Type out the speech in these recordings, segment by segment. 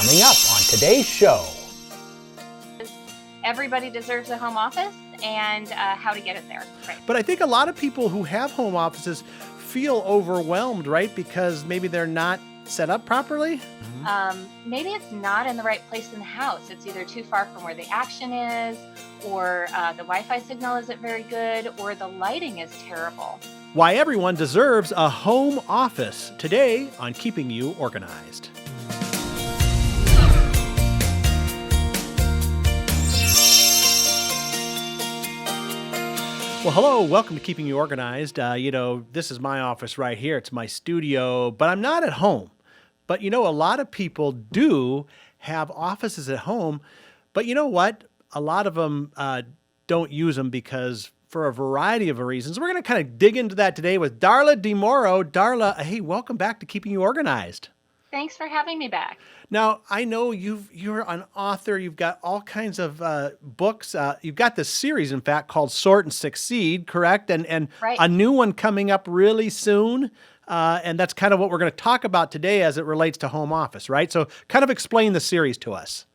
Coming up on today's show. Everybody deserves a home office and how to get it there. Right. But I think a lot of people who have home offices feel overwhelmed, right? Because maybe they're not set up properly. Maybe it's not in the right place in the house. It's either too far from where the action is, or the Wi-Fi signal isn't very good, or the lighting is terrible. Why everyone deserves a home office. Today on Keeping You Organized. Well, hello, welcome to Keeping You Organized. This is my office right here. It's my studio, but I'm not at home. But a lot of people do have offices at home. But you know what? A lot of them don't use them because for a variety of reasons. We're going to kind of dig into that today with Darla DeMoro. Darla, hey, welcome back to Keeping You Organized. Thanks for having me back. Now, I know you're an author. You've got all kinds of books. You've got this series, in fact, called Sort and Succeed, correct? And Right. A new one coming up really soon. And that's kind of what we're going to talk about today as it relates to home office, right? So kind of explain the series to us.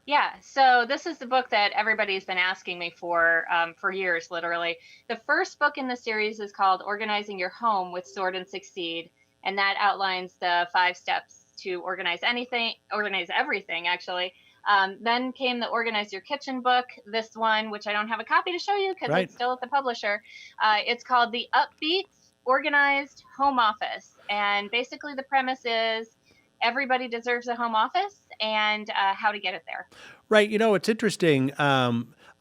Yeah, so this is the book that everybody's been asking me for years, literally. The first book in the series is called Organizing Your Home with Sort and Succeed, and that outlines the 5 steps to organize everything, actually. Then came the Organize Your Kitchen book, this one, which I don't have a copy to show you because Right. It's still at the publisher. It's called The Upbeat Organized Home Office, and basically the premise is everybody deserves a home office and how to get it there. Right. It's interesting.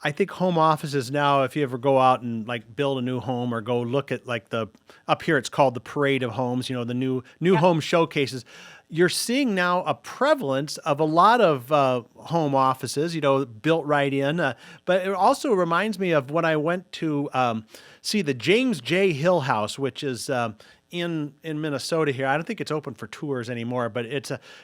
I think home offices now, if you ever go out and like build a new home or go look at like up here, it's called the Parade of Homes, the new Yep. home showcases. You're seeing now a prevalence of a lot of home offices, built right in. But it also reminds me of when I went to see the James J. Hill House, which is in Minnesota here. I don't think it's open for tours anymore, but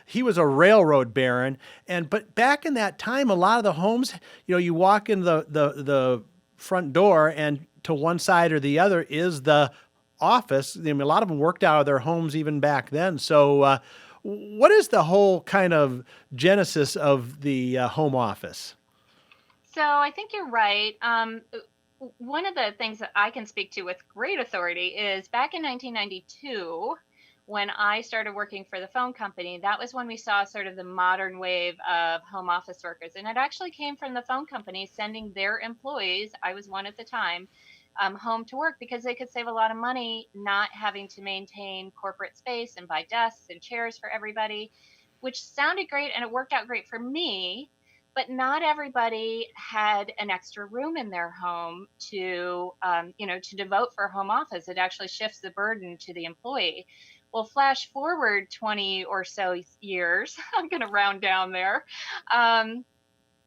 he was a railroad baron. But back in that time, a lot of the homes, you walk in the front door and to one side or the other is the office. I mean, a lot of them worked out of their homes even back then. So what is the whole kind of genesis of the home office? So I think you're right. One of the things that I can speak to with great authority is back in 1992, when I started working for the phone company, that was when we saw sort of the modern wave of home office workers. And it actually came from the phone company sending their employees, I was one at the time, home to work because they could save a lot of money not having to maintain corporate space and buy desks and chairs for everybody, which sounded great and it worked out great for me. But not everybody had an extra room in their home to devote for a home office. It actually shifts the burden to the employee. Well, flash forward 20 or so years, I'm going to round down there.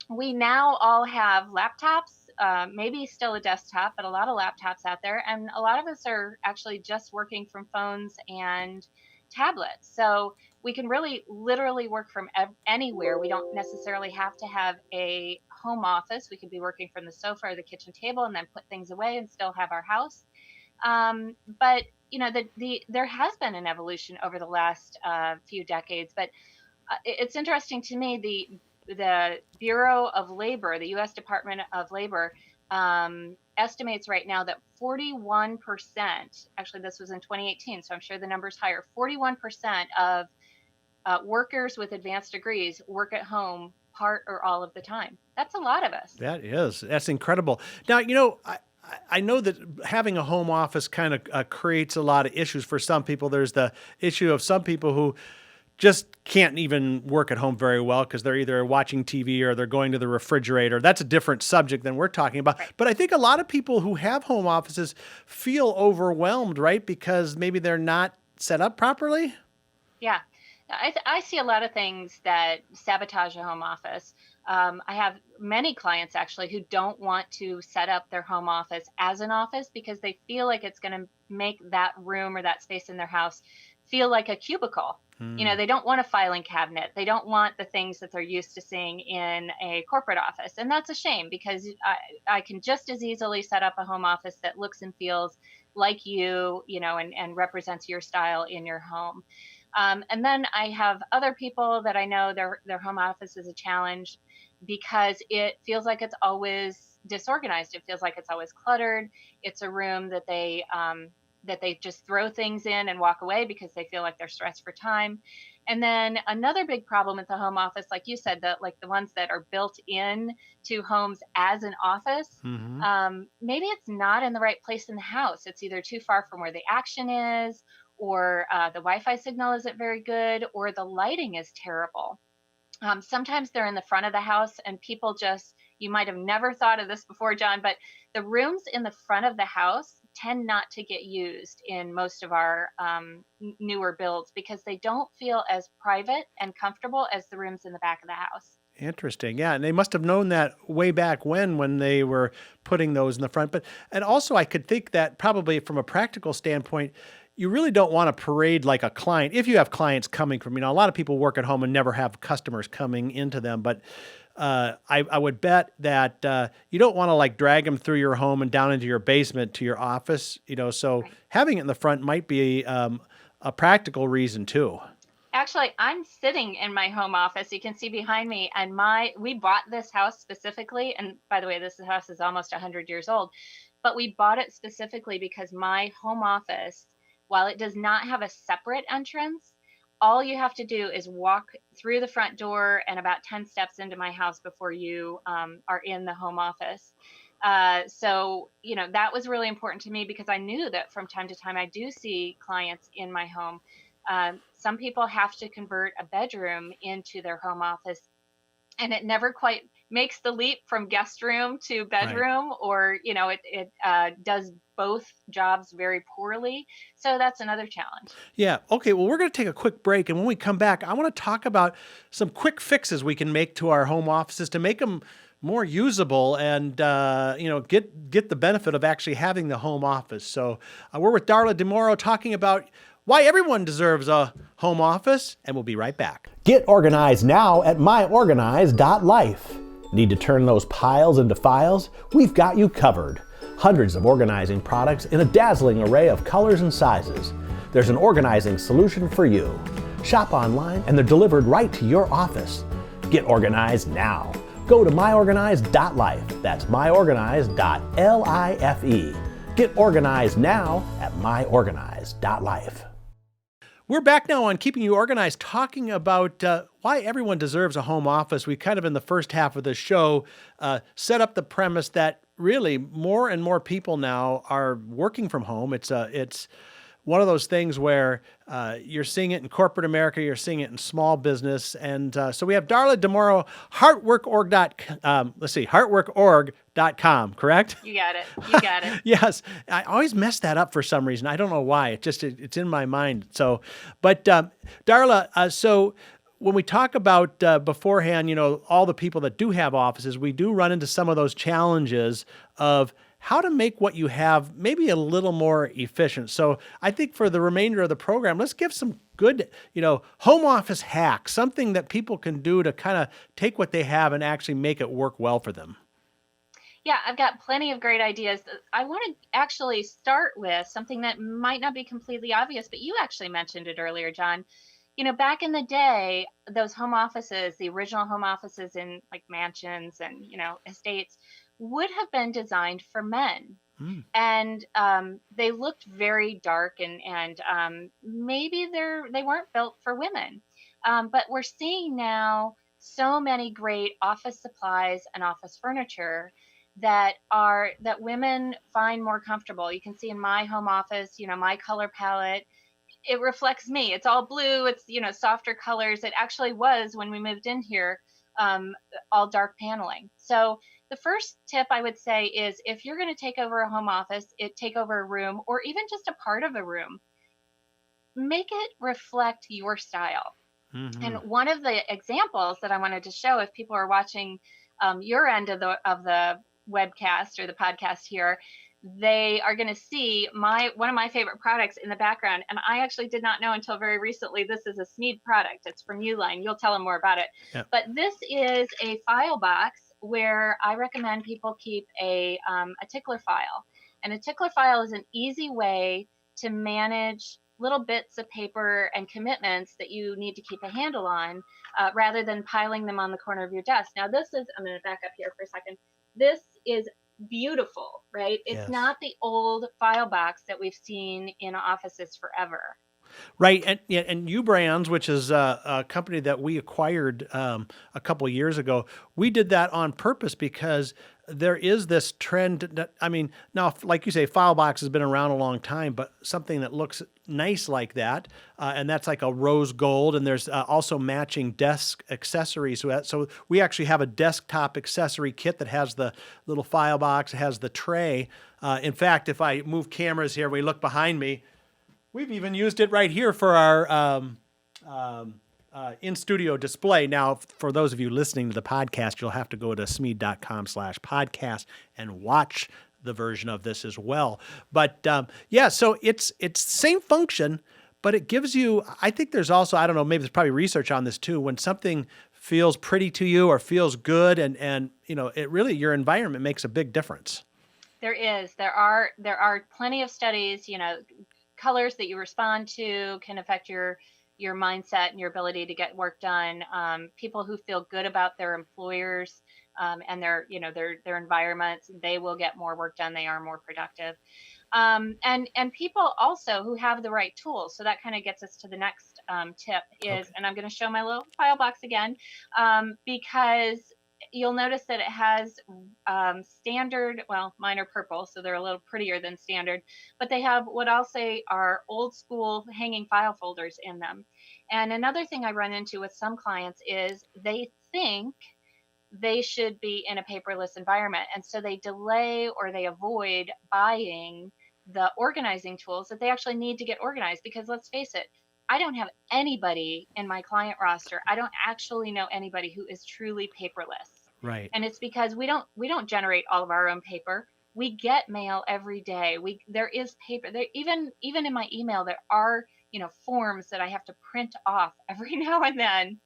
We now all have laptops, maybe still a desktop, but a lot of laptops out there. And a lot of us are actually just working from phones and tablets. So we can really literally work from anywhere. We don't necessarily have to have a home office. We could be working from the sofa or the kitchen table and then put things away and still have our house. But there has been an evolution over the last few decades. But it's interesting to me, the Bureau of Labor, the U.S. Department of Labor, estimates right now that 41%, actually this was in 2018, so I'm sure the number's higher, 41% of workers with advanced degrees work at home part or all of the time. That's a lot of us. That's incredible. Now, I know that having a home office kind of creates a lot of issues for some people. There's the issue of some people who just can't even work at home very well because they're either watching TV or they're going to the refrigerator. That's a different subject than we're talking about. Right. But I think a lot of people who have home offices feel overwhelmed, right? Because maybe they're not set up properly. Yeah. I see a lot of things that sabotage a home office. I have many clients actually who don't want to set up their home office as an office because they feel like it's going to make that room or that space in their house feel like a cubicle. They don't want a filing cabinet. They don't want the things that they're used to seeing in a corporate office. And that's a shame because I can just as easily set up a home office that looks and feels like you know, and represents your style in your home. And then I have other people that I know their home office is a challenge because it feels like it's always disorganized. It feels like it's always cluttered. It's a room that they just throw things in and walk away because they feel like they're stressed for time. And then another big problem with the home office, like you said, that like the ones that are built in to homes as an office, Hmm. maybe it's not in the right place in the house. It's either too far from where the action is, or the Wi-Fi signal isn't very good, or the lighting is terrible. Sometimes they're in the front of the house, and people just, you might have never thought of this before, John, but the rooms in the front of the house tend not to get used in most of our newer builds because they don't feel as private and comfortable as the rooms in the back of the house. Interesting. Yeah, and they must have known that way back when they were putting those in the front. But and also I could think that probably from a practical standpoint, you really don't want to parade like a client. If you have clients coming from, a lot of people work at home and never have customers coming into them. But I would bet that you don't want to like drag them through your home and down into your basement to your office. So Right. having it in the front might be a practical reason too. Actually, I'm sitting in my home office. You can see behind me, and my we bought this house specifically. And by the way, this house is almost 100 years old, but we bought it specifically because my home office, while it does not have a separate entrance, all you have to do is walk through the front door and about 10 steps into my house before you are in the home office. So, you know, that was really important to me because I knew that from time to time I do see clients in my home. Some people have to convert a bedroom into their home office, and it never quite makes the leap from guest room to Right. bedroom, or you know, it does both jobs very poorly. So that's another challenge. Yeah. Okay. Well, we're going to take a quick break. And when we come back, I want to talk about some quick fixes we can make to our home offices to make them more usable and, get the benefit of actually having the home office. So we're with Darla DeMoro talking about why everyone deserves a home office. And we'll be right back. Get organized now at myorganize.life. Need to turn those piles into files? We've got you covered. Hundreds of organizing products in a dazzling array of colors and sizes. There's an organizing solution for you. Shop online and they're delivered right to your office. Get organized now. Go to myorganize.life. That's myorganize.life. Get organized now at myorganize.life. We're back now on Keeping You Organized, talking about why everyone deserves a home office. We kind of, in the first half of the show, set up the premise that really more and more people now are working from home. It's one of those things where you're seeing it in corporate America, you're seeing it in small business. And so we have Darla DeMoro, heartworkorg.com, correct? You got it. You got it. Yes, I always mess that up for some reason. I don't know why. It's in my mind. So, but Darla, so when we talk about beforehand, all the people that do have offices, we do run into some of those challenges of how to make what you have maybe a little more efficient. So I think for the remainder of the program, let's give some good, home office hacks, something that people can do to kind of take what they have and actually make it work well for them. Yeah, I've got plenty of great ideas. I want to actually start with something that might not be completely obvious, but you actually mentioned it earlier, John. You know, back in the day, those home offices, the original home offices in like mansions and, you know, estates, would have been designed for men. Mm. And they looked very dark, and maybe they weren't built for women. But we're seeing now so many great office supplies and office furniture that women find more comfortable. You can see in my home office, you know, my color palette, it reflects me. It's all blue. It's, you know, softer colors. It actually was, when we moved in here, um, all dark paneling. So the first tip I would say is, if you're going to take over a home office, take over a room, or even just a part of a room, make it reflect your style. And Hmm. one of the examples that I wanted to show, if people are watching your end of the webcast or the podcast here, they are going to see one of my favorite products in the background. And I actually did not know until very recently this is a Sneed product. It's from Uline. You'll tell them more about it. Yeah. But this is a file box where I recommend people keep a tickler file. And a tickler file is an easy way to manage little bits of paper and commitments that you need to keep a handle on, rather than piling them on the corner of your desk. Now, I'm going to back up here for a second. This is beautiful, right? It's Yes. not the old file box that we've seen in offices forever. Right, and yeah, and Ubrands, which is a company that we acquired a couple of years ago, we did that on purpose because there is this trend. That, I mean, now, like you say, Filebox has been around a long time, but something that looks nice like that, and that's like a rose gold, and there's also matching desk accessories. So we actually have a desktop accessory kit that has the little Filebox, has the tray. In fact, if I move cameras here, we look behind me. We've even used it right here for our in-studio display. Now, for those of you listening to the podcast, you'll have to go to smead.com/podcast and watch the version of this as well. But yeah, so it's same function, but it gives you, I think there's also, I don't know, maybe there's probably research on this too, when something feels pretty to you or feels good and you know, it really, your environment makes a big difference. There are plenty of studies, colors that you respond to can affect your mindset and your ability to get work done. People who feel good about their employers, and their environments, they will get more work done. They are more productive. And people also who have the right tools. So that kind of gets us to the next tip is, Okay. and I'm going to show my little file box again, because you'll notice that it has standard, well, mine are purple, so they're a little prettier than standard, but they have what I'll say are old school hanging file folders in them. And another thing I run into with some clients is they think they should be in a paperless environment. And so they delay or they avoid buying the organizing tools that they actually need to get organized. Because let's face it, I don't have anybody in my client roster. I don't actually know anybody who is truly paperless. Right. And it's because we don't generate all of our own paper. We get mail every day. There is paper. There even in my email there are, forms that I have to print off every now and then.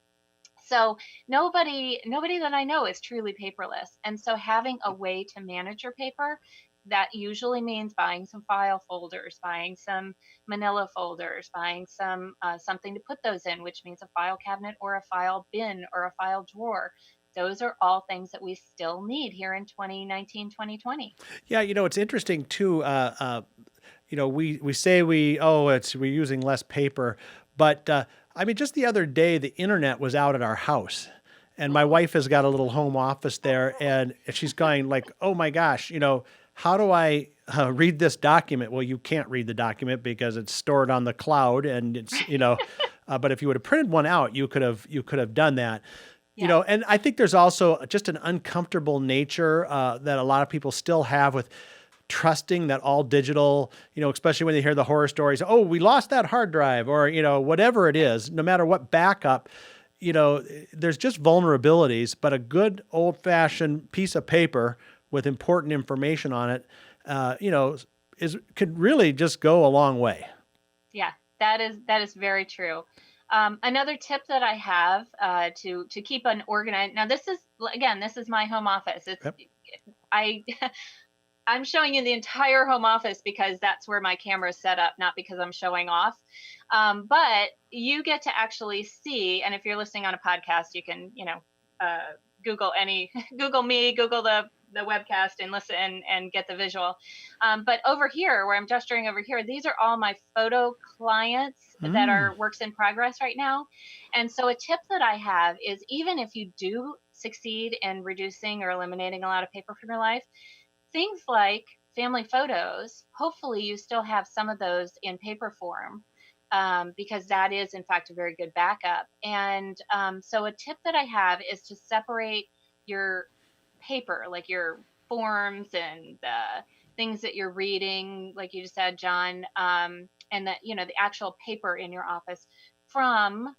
So nobody that I know is truly paperless. And so having a way to manage your paper, that usually means buying some file folders, buying some manila folders, buying some something to put those in, which means a file cabinet or a file bin or a file drawer. Those are all things that we still need here in 2019, 2020. Yeah, it's interesting too. We say we're using less paper, but I mean, just the other day, the internet was out at our house, and my wife has got a little home office there, and she's going like, "Oh my gosh, how do I read this document?" Well, you can't read the document because it's stored on the cloud, and but if you would have printed one out, you could have done that. Yeah. And I think there's also just an uncomfortable nature that a lot of people still have with trusting that all digital, especially when they hear the horror stories, oh, we lost that hard drive or, whatever it is, no matter what backup, there's just vulnerabilities, but a good old fashioned piece of paper with important information on it, could really just go a long way. Yeah, that is very true. Another tip that I have to keep an organized. Now, this is my home office. Yep. I I'm showing you the entire home office because that's where my camera is set up, not because I'm showing off. But you get to actually see, and if you're listening on a podcast, you can, Google Google me, Google the webcast and listen and get the visual. But over here, where I'm gesturing over here, these are all my photo clients that are works in progress right now. And so a tip that I have is, even if you do succeed in reducing or eliminating a lot of paper from your life, things like family photos, hopefully you still have some of those in paper form, because that is, in fact, a very good backup. And so a tip that I have is to separate your paper, like your forms and the things that you're reading, like you just said, John, and that, the actual paper in your office from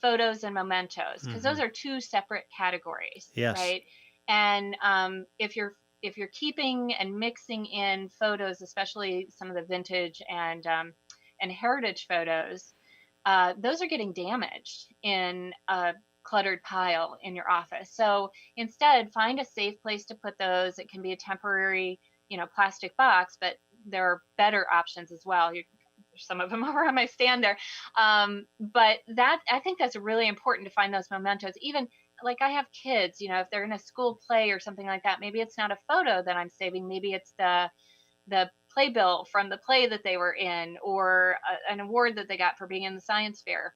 photos and mementos, because those are two separate categories, Yes. right? And if you're keeping and mixing in photos, especially some of the vintage and heritage photos, those are getting damaged in a cluttered pile in your office. So instead, find a safe place to put those. It can be a temporary, plastic box, but there are better options as well. Some of them over on my stand there. But I think that's really important to find those mementos. Even like I have kids, if they're in a school play or something like that, maybe it's not a photo that I'm saving. Maybe it's the playbill from the play that they were in, or an award that they got for being in the science fair.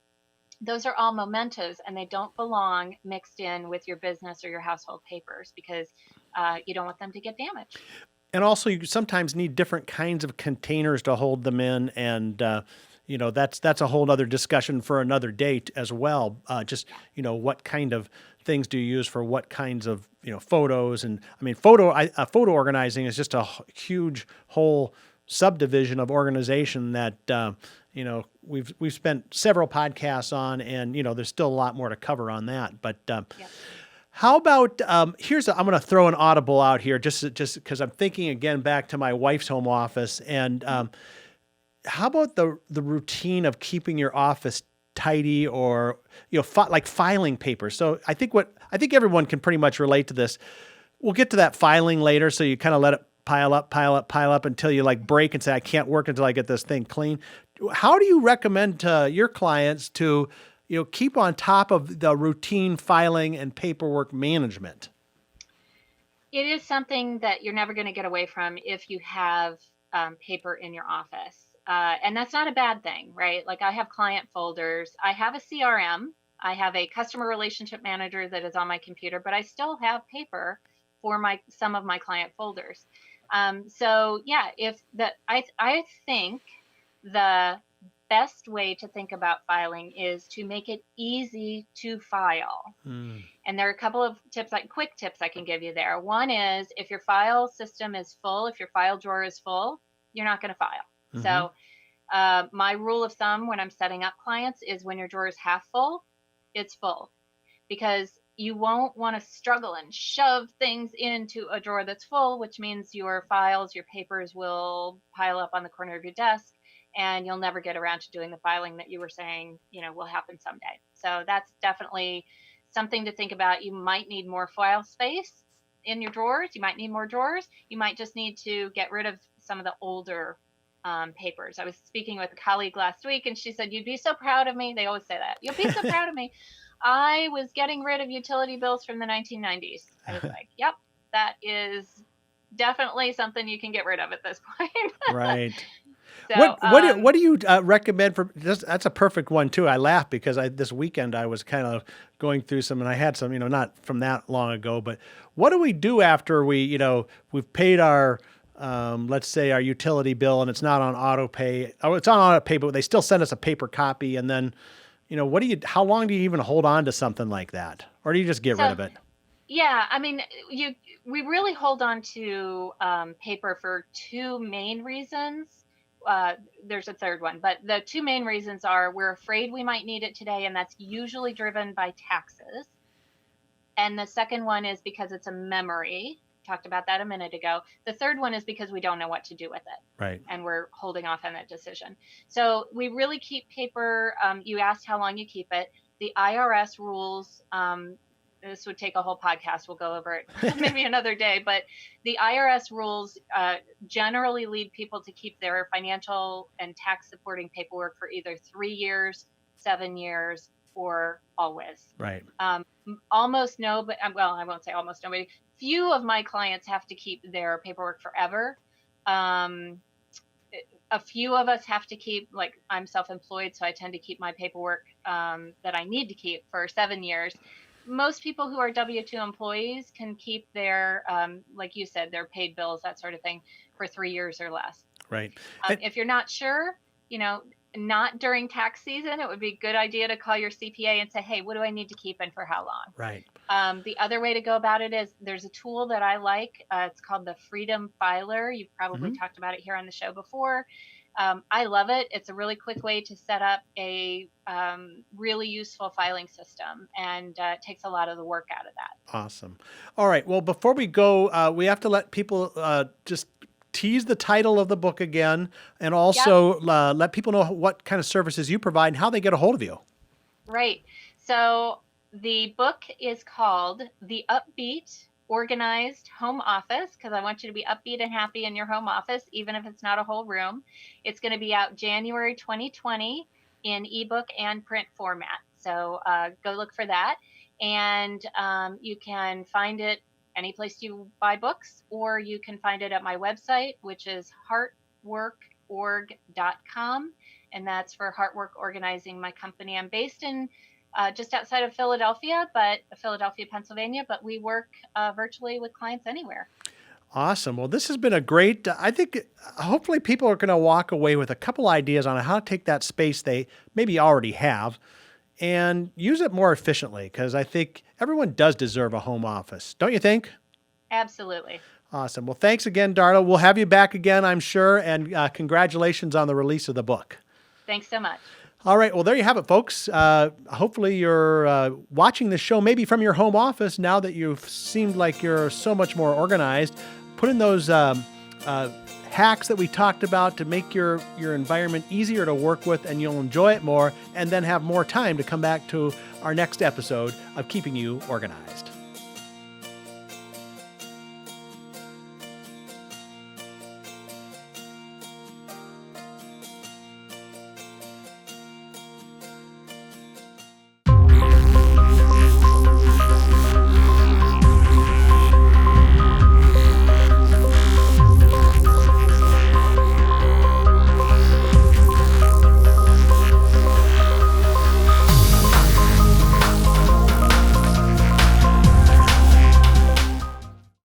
Those are all mementos, and they don't belong mixed in with your business or your household papers, because you don't want them to get damaged. And also, you sometimes need different kinds of containers to hold them in, and that's a whole other discussion for another date as well. Just what kind of things do you use for what kinds of photos? And I mean, photo organizing is just a huge whole subdivision of organization that we've spent several podcasts on, and there's still a lot more to cover on that. But how about I'm going to throw an audible out here, just because I'm thinking again back to my wife's home office, and how about the routine of keeping your office tidy, or like filing papers? So I think everyone can pretty much relate to this. We'll get to that filing later, so you kind of let it pile up until you like break and say, I can't work until I get this thing clean. How do you recommend to your clients to keep on top of the routine filing and paperwork management? It is something that you're never going to get away from if you have paper in your office. And that's not a bad thing, right? Like I have client folders, I have a CRM, I have a customer relationship manager that is on my computer, but I still have paper for some of my client folders. So yeah, I think the best way to think about filing is to make it easy to file. And there are a couple of quick tips I can give you there. One is, if your file system is full, if your file drawer is full, you're not going to file. So my rule of thumb when I'm setting up clients is, when your drawer is half full, it's full, because you won't want to struggle and shove things into a drawer that's full, which means your files, your papers will pile up on the corner of your desk, and you'll never get around to doing the filing that you were saying, will happen someday. So that's definitely something to think about. You might need more file space in your drawers. You might need more drawers. You might just need to get rid of some of the older papers. I was speaking with a colleague last week, and she said, "You'd be so proud of me." They always say that. "You'll be so proud of me. I was getting rid of utility bills from the 1990s. I was like, "Yep, that is definitely something you can get rid of at this point." Right. So, what do you recommend for this? That's a perfect one too. I laugh because this weekend I was kind of going through some, and I had some, not from that long ago, but what do we do after we've paid our, let's say our utility bill, and it's not on auto pay? Oh, it's on auto pay, but they still send us a paper copy. And then, how long do you even hold on to something like that? Or do you just get rid of it? Yeah, I mean, we really hold on to paper for two main reasons. There's a third one, but the two main reasons are, we're afraid we might need it today, and that's usually driven by taxes. And the second one is because it's a memory. Talked about that a minute ago. The third one is because we don't know what to do with it. Right. And we're holding off on that decision. So we really keep paper. You asked how long you keep it. The IRS rules, this would take a whole podcast. We'll go over it maybe another day. But the IRS rules generally lead people to keep their financial and tax supporting paperwork for either 3 years, 7 years, or always. Right. Almost no, but well, I won't say almost nobody. Few of my clients have to keep their paperwork forever. A few of us have to keep, like, I'm self-employed, so I tend to keep my paperwork that I need to keep for 7 years. Most people who are W-2 employees can keep their, like you said, their paid bills, that sort of thing, for 3 years or less. Right. If you're not sure, not during tax season, it would be a good idea to call your CPA and say, "Hey, what do I need to keep and for how long?" Right. The other way to go about it is, there's a tool that I like. It's called the Freedom Filer. You've probably talked about it here on the show before. I love it. It's a really quick way to set up a really useful filing system, and it takes a lot of the work out of that. Awesome. All right. Well, before we go, we have to let people just tease the title of the book again, and also let people know what kind of services you provide and how they get a hold of you. Right. So the book is called The Upbeat Organized Home Office, because I want you to be upbeat and happy in your home office, even if it's not a whole room. It's going to be out January 2020 in ebook and print format. So go look for that. And you can find it any place you buy books, or you can find it at my website, which is heartworkorg.com. And that's for Heartwork Organizing, my company. I'm based in just outside of Philadelphia, Pennsylvania, but we work virtually with clients anywhere. Awesome. Well, this has been a great, I think hopefully people are going to walk away with a couple ideas on how to take that space they maybe already have and use it more efficiently, because I think everyone does deserve a home office. Don't you think? Absolutely. Awesome. Well, thanks again, Darla. We'll have you back again, I'm sure. And congratulations on the release of the book. Thanks so much. All right. Well, there you have it, folks. Hopefully you're watching this show maybe from your home office now that you've seemed like you're so much more organized. Put in those hacks that we talked about to make your environment easier to work with, and you'll enjoy it more, and then have more time to come back to our next episode of Keeping You Organized.